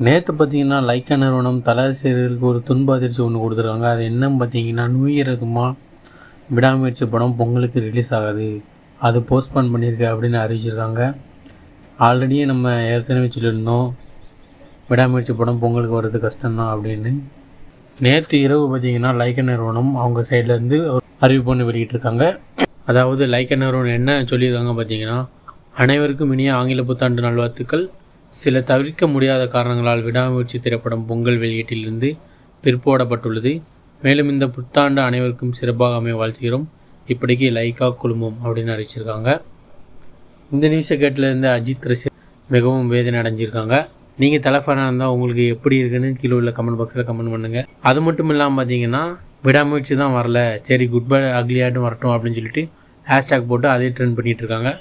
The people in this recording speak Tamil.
நேற்று பார்த்தீங்கன்னா லைக்கா நிறுவனம் தலாசிரியர்களுக்கு ஒரு துன்ப அதிர்ச்சி ஒன்று கொடுத்துருக்காங்க. அது என்னன்னு பார்த்தீங்கன்னா, நியூ இயர் அதுமா விடாமுயற்சி படம் பொங்கலுக்கு ரிலீஸ் ஆகாது, அது போஸ்ட்போன் பண்ணியிருக்கு அப்படின்னு அறிவிச்சிருக்காங்க. ஆல்ரெடியே நம்ம ஏற்கனவே சொல்லியிருந்தோம், விடாமுயற்சி படம் பொங்கலுக்கு வர்றது கஷ்டம்தான் அப்படின்னு. நேற்று இரவு பார்த்திங்கன்னா லைக்கா நிறுவனம் அவங்க சைட்லேருந்து அறிவிப்பு ஒன்று வெளியிட்டிருக்காங்க. அதாவது லைக்கா நிறுவனம் என்ன சொல்லியிருக்காங்க பார்த்தீங்கன்னா, அனைவருக்கும் இனிய ஆங்கில புத்தாண்டு நல்வாழ்த்துக்கள். சில தவிர்க்க முடியாத காரணங்களால் விடாமுயற்சி திரைப்படம் பொங்கல் வெளியீட்டிலிருந்து பிற்போடப்பட்டுள்ளது. மேலும் இந்த புத்தாண்டு அனைவருக்கும் சிறப்பாக அமைய வாழ்த்துகிறோம். இப்படிக்கு லைக்கா குழுமம் அப்படின்னு அறிவிச்சிருக்காங்க. இந்த நியூஸை கேட்டிலேருந்து அஜித் ரசிகர் மிகவும் வேதனை அடைஞ்சிருக்காங்க. நீங்கள் தலைஃபேனாக இருந்தால் உங்களுக்கு எப்படி இருக்குன்னு கீழே உள்ள கமெண்ட் பாக்ஸில் கமெண்ட் பண்ணுங்கள். அது மட்டும் இல்லாமல் பார்த்தீங்கன்னா, விடாமுயற்சி தான் வரல, சரி குட் பை அக்லியாட்டும் வரட்டும் அப்படின்னு சொல்லிட்டு ஹேஷ்டேக் போட்டு அதே ட்ரெண்ட் பண்ணிகிட்டு இருக்காங்க.